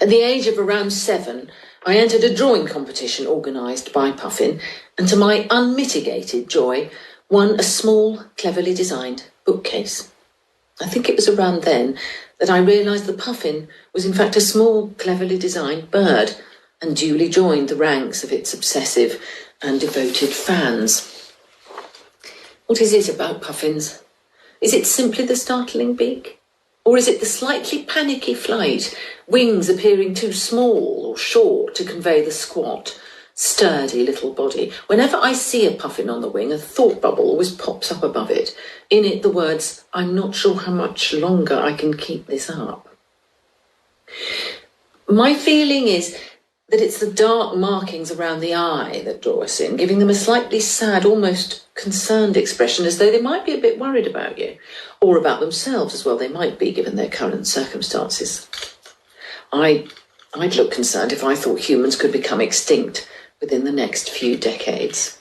At the age of around 7, I entered a drawing competition organised by Puffin, and to my unmitigated joy, won a small, cleverly designed bookcase. I think it was around then that I realised the Puffin was in fact a small, cleverly designed bird, and duly joined the ranks of its obsessive and devoted fans. What is it about Puffins? Is it simply the startling beak? Or is it the slightly panicky flight, wings appearing too small or short to convey the squat, sturdy little body? Whenever I see a puffin on the wing, a thought bubble always pops up above it. In it, the words, "I'm not sure how much longer I can keep this up." My feeling is that it's the dark markings around the eye that draw us in, giving them a slightly sad, almost concerned expression, as though they might be a bit worried about you, or about themselves as well. They might be, given their current circumstances. I'd look concerned if I thought humans could become extinct within the next few decades.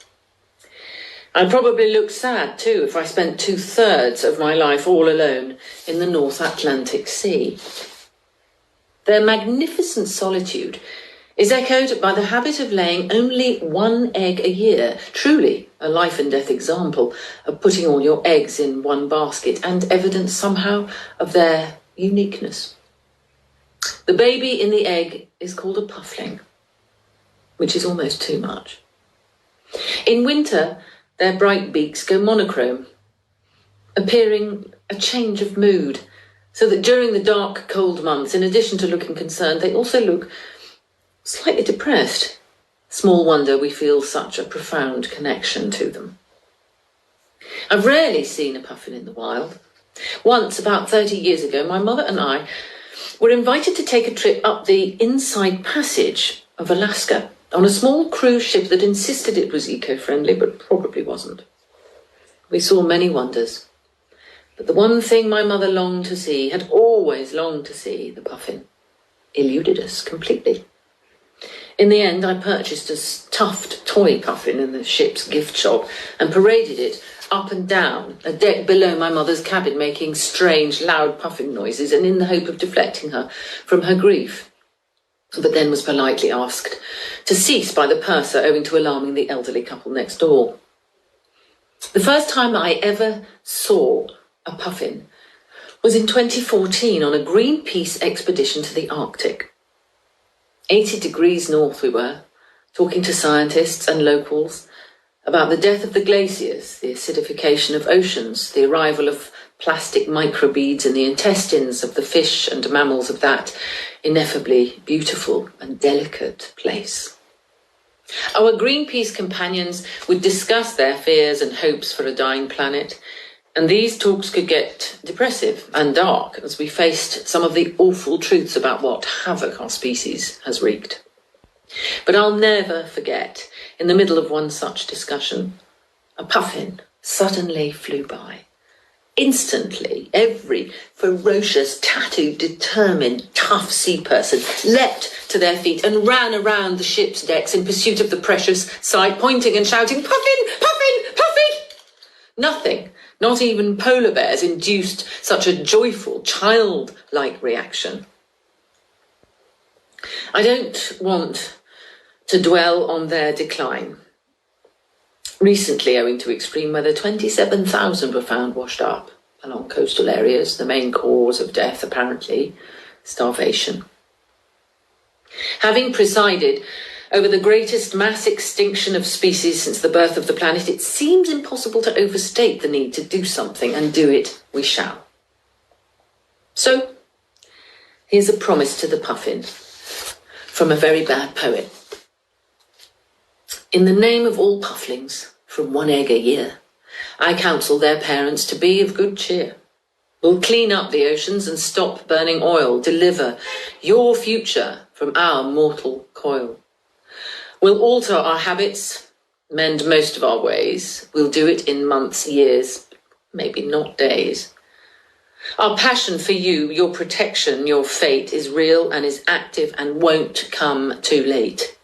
I'd probably look sad too if I spent 2/3 of my life all alone in the North Atlantic Sea. Their magnificent solitude is echoed by the habit of laying only one egg a year, truly a life and death example of putting all your eggs in one basket, and evidence somehow of their uniqueness. The baby in the egg is called a puffling, which is almost too much. In winter, their bright beaks go monochrome, appearing a change of mood, so that during the dark, cold months, in addition to looking concerned, they also look slightly depressed. Small wonder we feel such a profound connection to them. I've rarely seen a puffin in the wild. Once, about 30 years ago, my mother and I were invited to take a trip up the Inside Passage of Alaska on a small cruise ship that insisted it was eco-friendly, but probably wasn't. We saw many wonders, but the one thing my mother longed to see, had always longed to see, the puffin, eluded us completely. In the end, I purchased a stuffed toy puffin in the ship's gift shop and paraded it up and down a deck below my mother's cabin, making strange, loud puffing noises, and in the hope of deflecting her from her grief, but then was politely asked to cease by the purser owing to alarming the elderly couple next door. The first time I ever saw a puffin was in 2014 on a Greenpeace expedition to the Arctic. 80 degrees north we were, talking to scientists and locals about the death of the glaciers, the acidification of oceans, the arrival of plastic microbeads in the intestines of the fish and mammals of that ineffably beautiful and delicate place. Our Greenpeace companions would discuss their fears and hopes for a dying planet, and these talks could get depressive and dark as we faced some of the awful truths about what havoc our species has wreaked. But I'll never forget, in the middle of one such discussion, a puffin suddenly flew by. Instantly, every ferocious, tattooed, determined, tough sea person leapt to their feet and ran around the ship's decks in pursuit of the precious sight, pointing and shouting, "Puffin! Puffin! Puffin!" Nothing, not even polar bears, induced such a joyful, childlike reaction. I don't want to dwell on their decline. Recently, owing to extreme weather, 27,000 were found washed up along coastal areas, the main cause of death, apparently, starvation. Having presided over the greatest mass extinction of species since the birth of the planet, it seems impossible to overstate the need to do something, and do it we shall. So, here's a promise to the puffin from a very bad poet. In the name of all pufflings, from one egg a year, I counsel their parents to be of good cheer. We'll clean up the oceans and stop burning oil, deliver your future from our mortal coil. We'll alter our habits, mend most of our ways. We'll do it in months, years, maybe not days. Our passion for you, your protection, your fate is real and is active and won't come too late.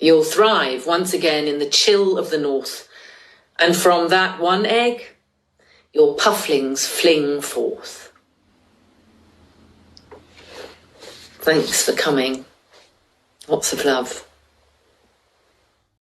You'll thrive once again in the chill of the north, and from that one egg, your pufflings fling forth. Thanks for coming. Lots of love.